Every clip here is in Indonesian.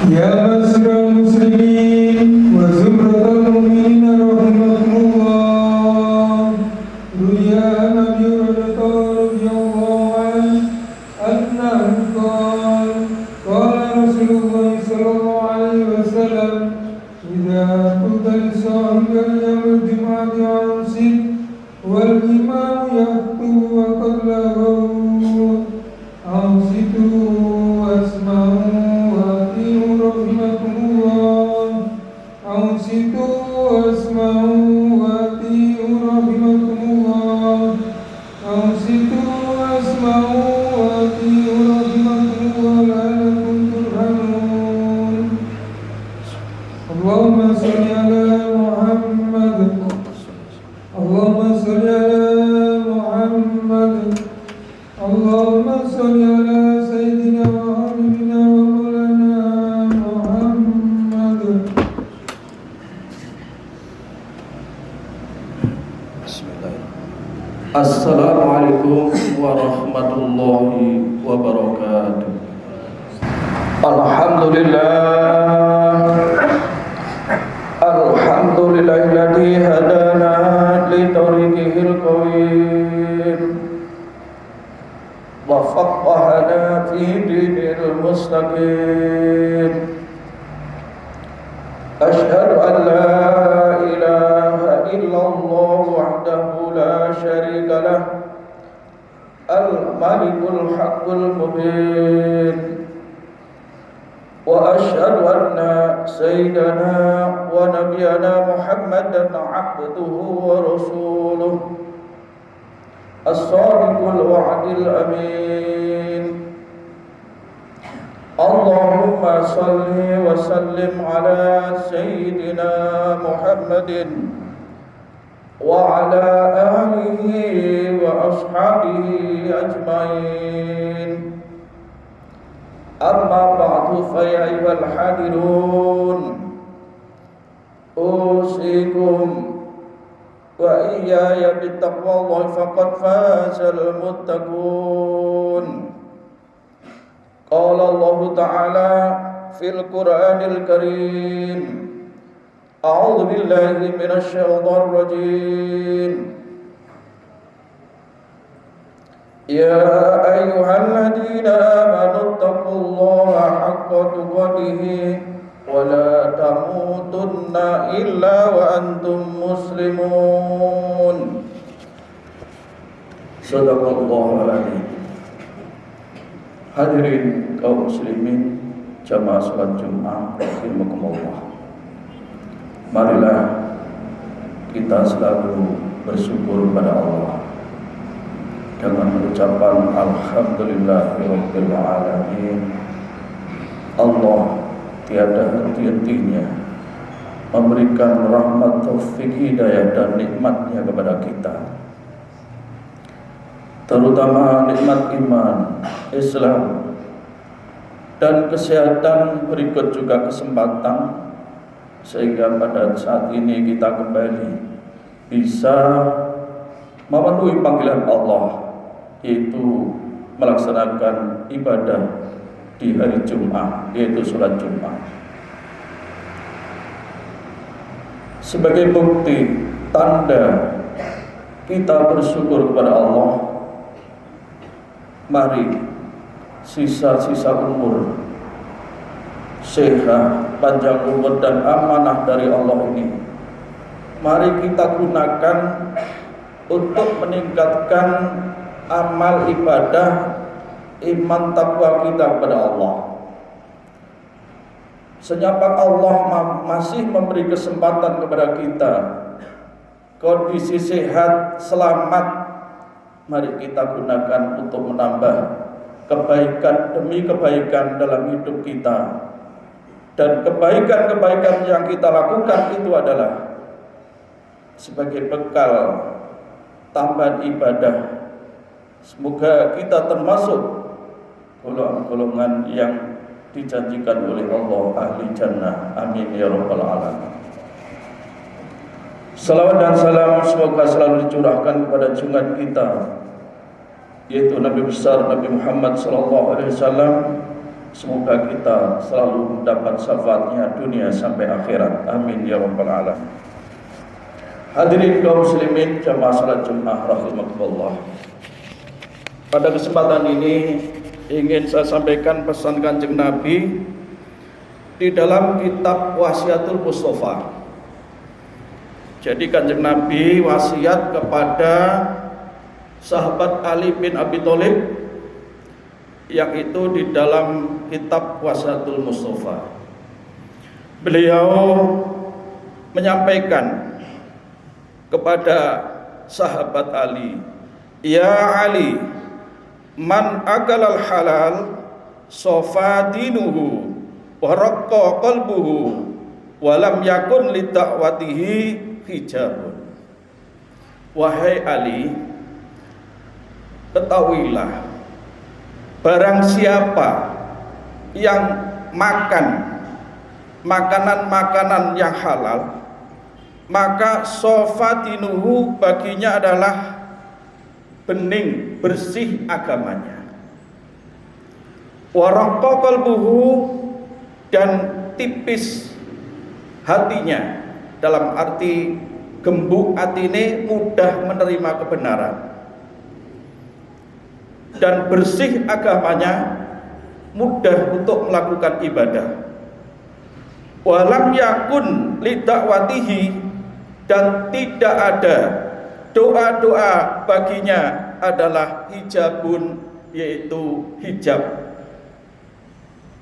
يا مسر المسلمين وزمرة المؤمنين رحمكم الله. روي عن أبي هريرة رضي الله عنه أنه قال قال رسول الله صلى الله عليه وسلم: إذا قلت لصاحب يوم الجمعة أنصت والإمام يخطب وقد لغوا أنصتوا واسمعوا وأطيعوا رحمكم الله. أنصتوا واسمعوا وأطيعوا رحمكم الله. أنصتوا واسمعوا وأطيعوا رحمكم الله لعلكم ترحمون. اللهم صل على محمد. اللهم صل على محمد. اللهم صل على سيدنا وحبيبنا ومولانا محمد. Bismillahirrahmanirrahim. Assalamualaikum warahmatullahi wabarakatuh. Alhamdulillahilladzi hadana li tariqihil qawim wa faqqahana fi dinil mustaqim. Asyhadu an la ilaha illallah wahdahu la syarika lah, al-malikul haqqul mubin. Wa asyhadu anna sayyidana wa nabiyana Muhammadan abduhu wa rasuluh, as-sadiqul wa'dil amin. Allahumma salli wa sallim ala sayyidina Muhammadin wa ala alihi wa ashabihi ajmain. Amma ba'du fa ya ayyuhal hadirun, usikum wa iyaya bittaqwallahi faqad fazal muttaqun. Qala Allah Ta'ala fil Qur'anil Karim: A'udzu billahi minasy syaithanir rajim. Ya ayyuhalladzina amanu taqullaha haqqa tuqatih wa la tamutunna illa wa antum muslimun. Shadaqallahul adzim. Hadirin kaum muslimin jamaah salat Jumat rahimakumullah. Marilah kita selalu bersyukur pada Allah dengan mengucapkan alhamdulillahirabbil alamin. Allah tiada henti-hentinya memberikan rahmat, taufik, hidayah dan nikmatnya kepada kita, terutama nikmat iman, Islam, dan kesehatan, berikut juga kesempatan sehingga pada saat ini kita kembali bisa memenuhi panggilan Allah, yaitu melaksanakan ibadah di hari Jumat, yaitu sholat Jumat. Sebagai bukti tanda kita bersyukur kepada Allah, mari sisa-sisa umur, sehat, panjang umur dan amanah dari Allah ini, mari kita gunakan untuk meningkatkan amal ibadah, iman, takwa kita kepada Allah. Senyapa Allah masih memberi kesempatan kepada kita, kondisi sehat, selamat, mari kita gunakan untuk menambah kebaikan demi kebaikan dalam hidup kita. Dan kebaikan-kebaikan yang kita lakukan itu adalah sebagai bekal tambahan ibadah. Semoga kita termasuk golongan yang dijanjikan oleh Allah ahli jannah. Amin ya rabbal alamin. Salawat dan salam semoga selalu dicurahkan kepada junjungan kita, yaitu Nabi besar Nabi Muhammad sallallahu alaihi wasallam, Semoga kita selalu mendapat syafaatnya dunia sampai akhirat. Amin ya rabbal alamin. Hadirin kaum muslimin jamaah salat Jumat rahimakumullah. Pada kesempatan ini ingin saya sampaikan pesan Kanjeng Nabi di dalam kitab Wasiatul Mustafa. Jadi Kanjeng Nabi wasiat kepada sahabat Ali bin Abi Thalib, yang itu di dalam kitab Wasiatul Mustafa. Beliau menyampaikan kepada sahabat Ali, "Ya Ali, man akalal halal sofa dinuhu wa raqqa qalbuhu wa lam yakun li da'watihi hijabun." Wahai Ali, ketahuilah, barang siapa yang makan makanan-makanan yang halal, maka sofatinuhu baginya adalah bening, bersih agamanya. Waraqqa qalbuhu, dan tipis hatinya, dalam arti gembuk atine, mudah menerima kebenaran. Dan bersih agamanya, mudah untuk melakukan ibadah. Walam yakun lidakwatihi, dan tidak ada doa-doa baginya adalah hijabun, yaitu hijab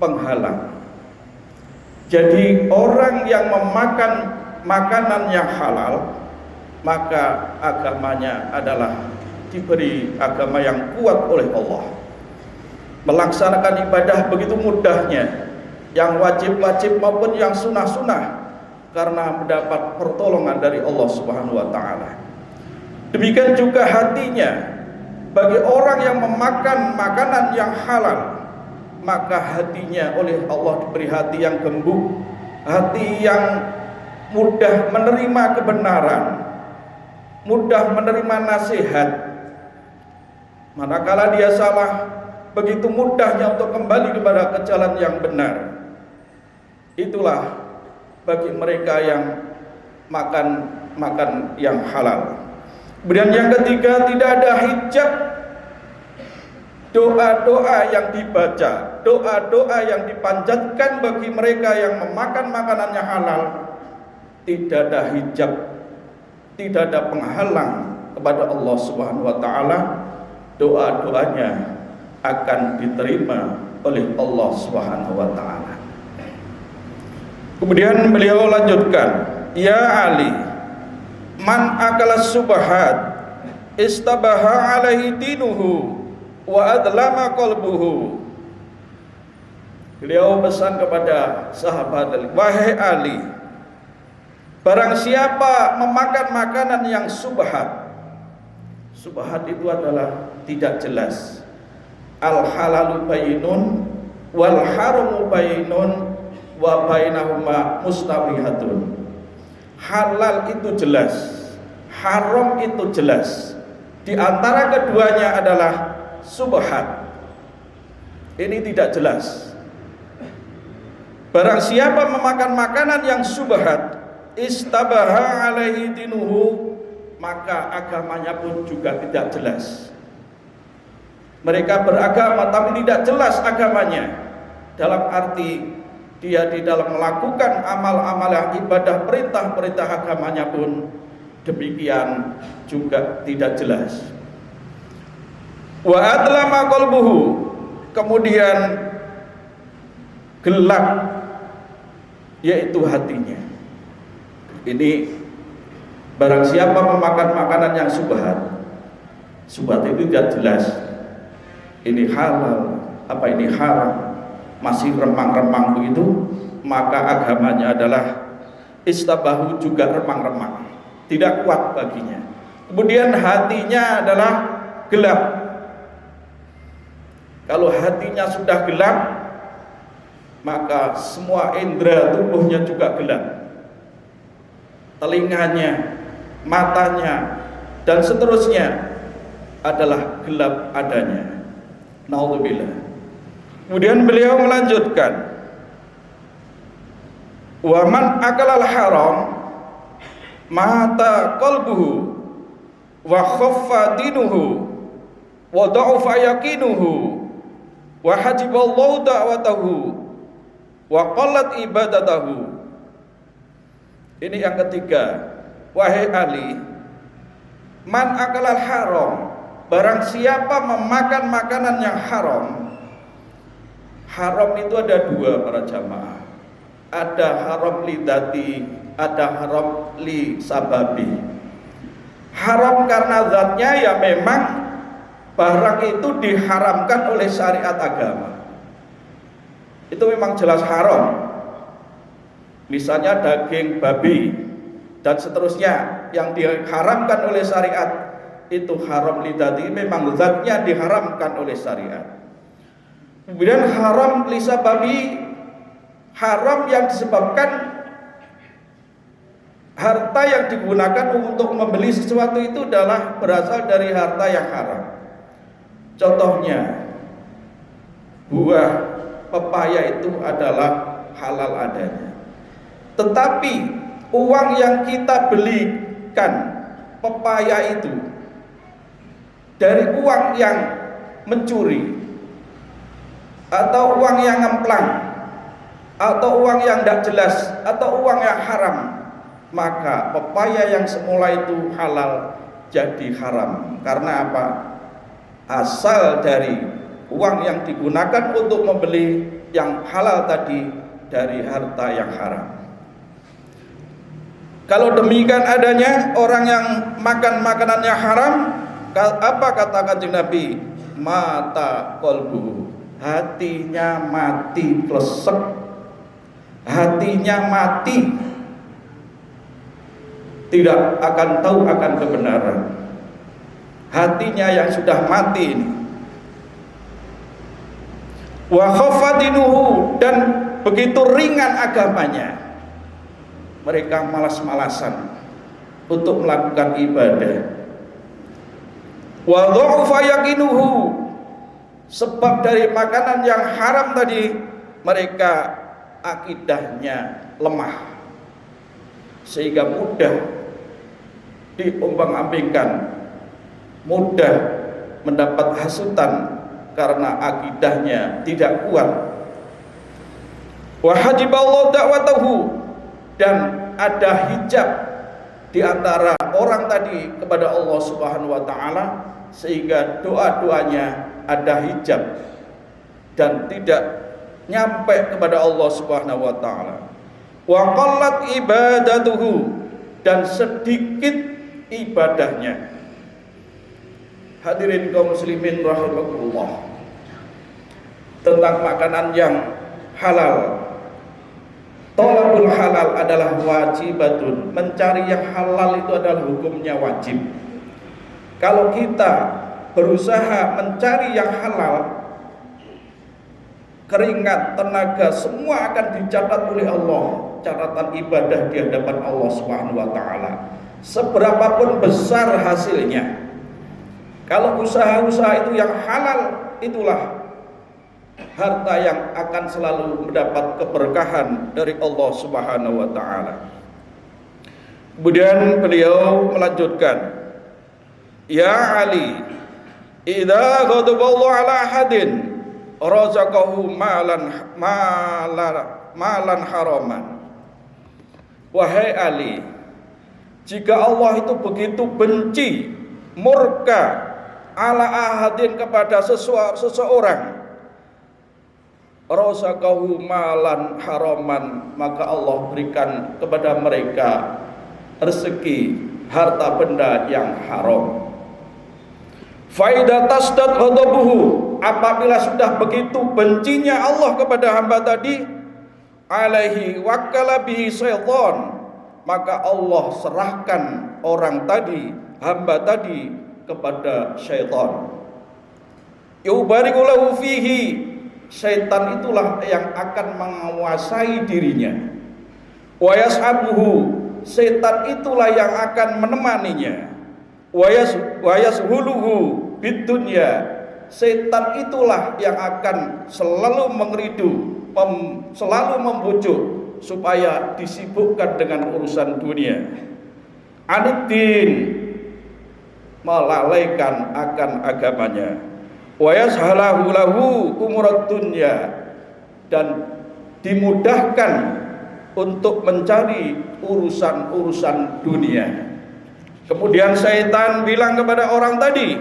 penghalang. Jadi orang yang memakan makanan yang halal, maka agamanya adalah diberi agama yang kuat oleh Allah. Melaksanakan ibadah begitu mudahnya, yang wajib-wajib maupun yang sunnah-sunnah, karena mendapat pertolongan dari Allah Subhanahu wa taala. Demikian juga hatinya, bagi orang yang memakan makanan yang halal, maka hatinya oleh Allah diberi hati yang gembuk, hati yang mudah menerima kebenaran, mudah menerima nasihat. Manakala dia salah, begitu mudahnya untuk kembali kepada jalan yang benar. Itulah bagi mereka yang makan yang halal. Kemudian yang ketiga, tidak ada hijab. Doa-doa yang dibaca, doa-doa yang dipanjatkan bagi mereka yang memakan makanan yang halal, tidak ada hijab, tidak ada penghalang kepada Allah Subhanahu wa taala. Doa-doanya akan diterima oleh Allah Subhanahu wa taala. Kemudian beliau lanjutkan, "Ya Ali, man akala subahat istabaha alaihi dinuhu wa adlama qalbuhu." Beliau pesan kepada sahabat Ali, "Wahai Ali, barang siapa memakan makanan yang subhat." Subhat itu adalah tidak jelas. Al halalu bayyinun wal haramu bayyinun wa bainahuma mustabihatun. Halal itu jelas, haram itu jelas. Di antara keduanya adalah subhat. Ini tidak jelas. Barang siapa memakan makanan yang subhat, istabaha alaihi dinuhu, maka agamanya pun juga tidak jelas. Mereka beragama tapi tidak jelas agamanya, dalam arti dia di dalam melakukan amal-amal yang ibadah, perintah-perintah agamanya pun demikian juga tidak jelas. Wa adlama qalbuhu, kemudian gelap, yaitu hatinya. Ini barang siapa memakan makanan yang subhat, subhat itu tidak jelas. Ini halal, apa ini haram, masih remang-remang begitu, maka agamanya adalah istabahu, juga remang-remang, tidak kuat baginya. Kemudian hatinya adalah gelap. Kalau hatinya sudah gelap, maka semua indera tubuhnya juga gelap. Telinganya, matanya, dan seterusnya adalah gelap adanya. Naudzubillah. Kemudian beliau melanjutkan, wa man akalal haram mata qalbuhu wa khaffa dinuhu wa da'ufa yaqinuhu wa hajiballahu da'watahu wa qallat ibadatahu. Ini yang ketiga. Wahai Ali, man akalal haram, barang siapa memakan makanan yang haram. Haram itu ada dua para jamaah. Ada haram li dzati, ada haram li sababi. Haram karena zatnya ya memang barang itu diharamkan oleh syariat agama. Itu memang jelas haram. Misalnya daging babi dan seterusnya yang diharamkan oleh syariat itu haram li dzati, memang zatnya diharamkan oleh syariat. Kemudian haram li sababi, haram yang disebabkan harta yang digunakan untuk membeli sesuatu itu adalah berasal dari harta yang haram. Contohnya, buah pepaya itu adalah halal adanya. Tetapi uang yang kita belikan pepaya itu dari uang yang mencuri, atau uang yang ngemplang, atau uang yang tidak jelas, atau uang yang haram, maka pepaya yang semula itu halal jadi haram. Karena apa? Asal dari uang yang digunakan untuk membeli yang halal tadi dari harta yang haram. Kalau demikian adanya orang yang makan makanan yang haram, apa kata Kanjeng Nabi? Mata qalbuhu, hatinya mati klesek, hatinya mati, tidak akan tahu akan kebenaran. Hatinya yang sudah mati ini. Wa khafadinuhu, dan begitu ringan agamanya. Mereka malas-malasan untuk melakukan ibadah. Wa dha'ufa yaqinuhu, sebab dari makanan yang haram tadi mereka akidahnya lemah, sehingga mudah diombang-ambingkan, mudah mendapat hasutan karena akidahnya tidak kuat. Wa hajiballahu da'watahu, dan ada hijab di antara orang tadi kepada Allah Subhanahu wa taala, sehingga doa-doanya ada hijab dan tidak nyampe kepada Allah Subhanahu wa taala. Wa qallat ibadatuhu, dan sedikit ibadahnya. Hadirin kaum muslimin rahimakumullah, tentang makanan yang halal. Thalabul halal adalah wajibatun, mencari yang halal itu adalah hukumnya wajib. Kalau kita berusaha mencari yang halal, keringat, tenaga, semua akan dicatat oleh Allah, catatan ibadah di hadapan Allah Subhanahu wa taala. Seberapapun besar hasilnya, kalau usaha-usaha itu yang halal, itulah harta yang akan selalu mendapat keberkahan dari Allah Subhanahu wa taala. Kemudian beliau melanjutkan, ya Ali, idza ghadaballahu ala ahadin razaqahu malan haraman. Wahai Ali, jika Allah itu begitu benci, murka ala ahadin kepada seseorang, razaqahu malan haraman, maka Allah berikan kepada mereka rezeki harta benda yang haram. Faida tasdad ghadabuhu, apabila sudah begitu bencinya Allah kepada hamba tadi, alaihi wakkala bihi syaitan, maka Allah serahkan orang tadi, hamba tadi, kepada syaitan. Yubariku lahu fihi, syaitan itulah yang akan menguasai dirinya. Wa yas'abuhu, syaitan itulah yang akan menemaninya. Wa yashuluhu bidunya, setan itulah yang akan selalu mengeridu, selalu membujuk supaya disibukkan dengan urusan dunia. Aniddin, melalaikan akan agamanya. Wa yashalahu lahu umurad dunya, dan dimudahkan untuk mencari urusan-urusan dunia. Kemudian syaitan bilang kepada orang tadi,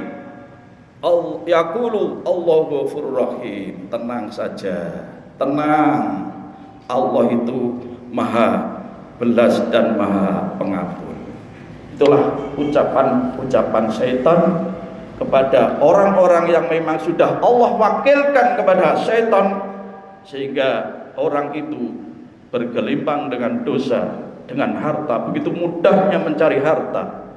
yaqulu Allahu ghafurur rahim, tenang saja, tenang, Allah itu maha belas dan maha pengampun. Itulah ucapan-ucapan syaitan kepada orang-orang yang memang sudah Allah wakilkan kepada syaitan, sehingga orang itu bergelimpang dengan dosa, dengan harta, begitu mudahnya mencari harta,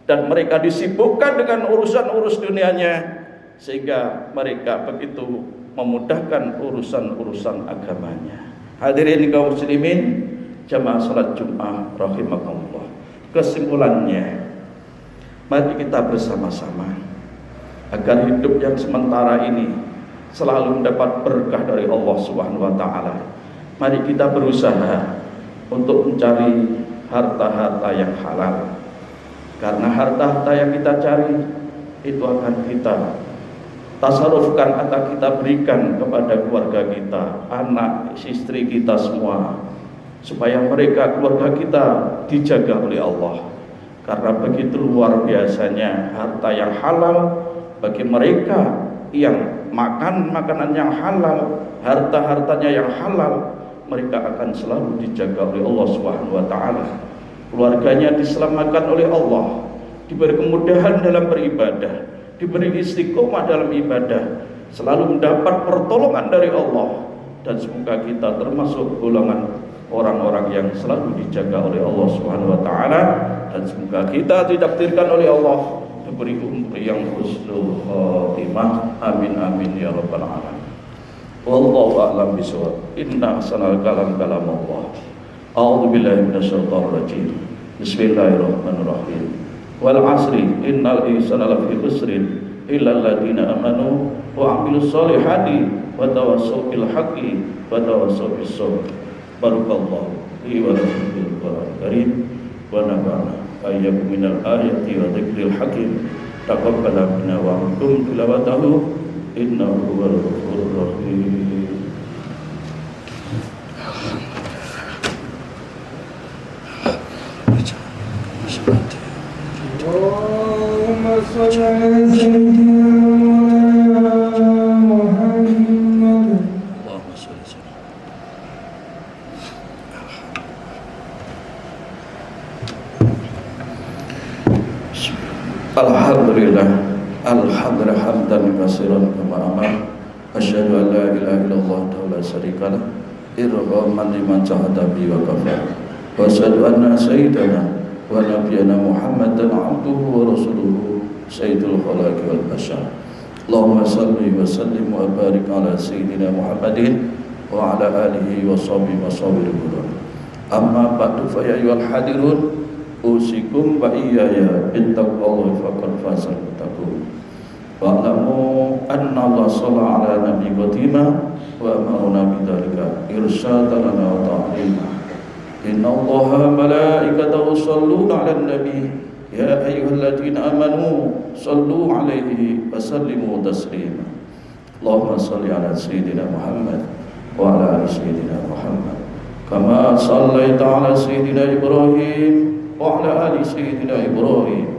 dan mereka disibukkan dengan urusan-urus dunianya, sehingga mereka begitu memudahkan urusan-urusan agamanya. Hadirin kaum muslimin jamaah salat Jumat rahimakumullah. Kesimpulannya, mari kita bersama-sama agar hidup yang sementara ini selalu mendapat berkah dari Allah Subhanahu wa taala. Mari kita berusaha untuk mencari harta-harta yang halal. Karena harta-harta yang kita cari itu akan kita tasarufkan, atau kita berikan kepada keluarga kita, anak, istri kita semua, supaya mereka, keluarga kita dijaga oleh Allah. Karena begitu luar biasanya harta yang halal bagi mereka yang makan makanan yang halal, harta-hartanya yang halal, mereka akan selalu dijaga oleh Allah Subhanahu wa taala. Keluarganya diselamatkan oleh Allah, diberi kemudahan dalam beribadah, diberi istiqomah dalam ibadah, selalu mendapat pertolongan dari Allah, dan semoga kita termasuk golongan orang-orang yang selalu dijaga oleh Allah Subhanahu wa taala, dan semoga kita ditakdirkan oleh Allah diberi umur yang husnul khatimah. Amin amin ya rabbal alamin. Wallahu a'lam bishawab. Inna ahsanal kalam kalamullah. A'udzu billahi minasyaitonir rajim. Bismillahirrahmanirrahim. Wal 'asri innal insana lafi khusrin illa alladziina amanu wa 'amilus shalihati wa tawassaw bil haqqi wa tawassaw bis sabr. Barakallahu li wa lakum bil Qur'anil karim wa nafa'ana ayyakum minal ayati wa dzikril hakim. Taqabbal minna wa minkum tilawatahu innahu huwal ghafurur rahim. Allahumma shalli ala sayyidina Muhammad. Allahumma shalli Alhamdulillah, alhamdulillah hamdan katsiran kama amar. Asyhadu an la ilaha illallah wa la syarika lah, irhaman liman jahada bi wa kafar. Wa asyhadu anna sayyidana wa nabiyana Muhammadan abduhu wa rasuluhu sayyidul khalaqi wal bashar. Allahumma salli wa sallim wa barik ala sayyidina Muhammadin wa ala alihi wa sahbihi wa sallim. Amma ba'du fa ya ayyuhal hadirun, usikum wa iyaya bittaqwallahi faqad fazal muttaqun. Wa'lamu anna Allah shalla ala nabi qatima wa amarna bidzalika irsyada lana wa ta'lima. Inna Allaha malaikatahu shalluna 'alan nabi ya ayyuhalladzina amanu shallu 'alaihi wa sallimu taslima. Allahumma shalli 'ala sayyidina Muhammad wa 'ala ali sayyidina Muhammad kama shallaita 'ala sayyidina Ibrahim wa 'ala ali sayyidina Ibrahim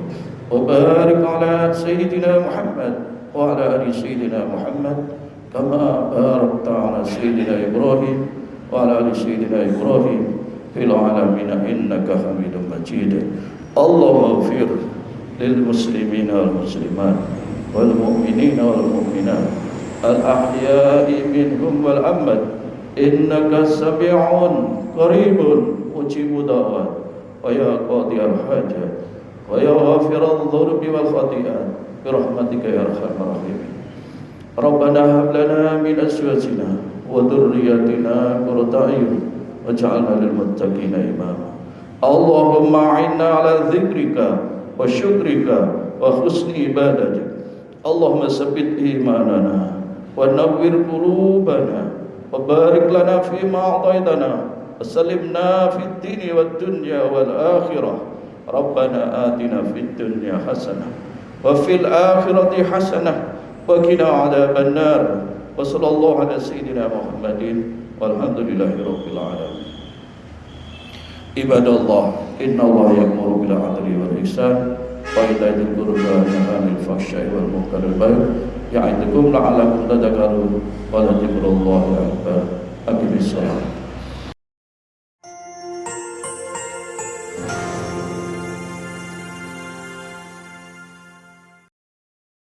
wa barik 'ala sayyidina Muhammad wa 'ala ali sayyidina Muhammad kama barakta 'ala sayyidina Ibrahim wa 'ala ali sayyidina Ibrahim fil 'alamin innaka Hamidum Majid. Allahumma ighfir lil muslimina wal muslimat wal mu'minina wal mu'minat al ahya'i minhum wal amwat innaka sami'un qaribun mujibu da'wat wa ya qadiyal hajat wa ya ghafiral dhunubi wal khati'at bi rahmatika ya arhamar rahimin. Rabbana hab lana min azwajina wa dhurriyyatina qurrata a'yun waj'alna lil muttaqina imama. Allahumma a'inna ala dzikrika wa syukrika wa husni ibadatik. Allahumma sabbit imanana wa nawwir qulubana wa barik lana fima a'taitana wa sallimna fid dini wad dunya wal akhirah. Rabbana atina fid dunya hasanah wa fil akhirati hasanah wa qina adzaban nar. Wa sallallahu ala sayyidina Muhammadin walhamdulillahi rabbil alamin. Ibadallah, innallaha ya'muru bil 'adli wal ihsan wa ita'i dzil qurba wa yanha 'anil fahsya'i wal munkari wal baghi ya'idukum la'allakum tadhakkarun wa la dzikrullahi akbar. Aqimissalam.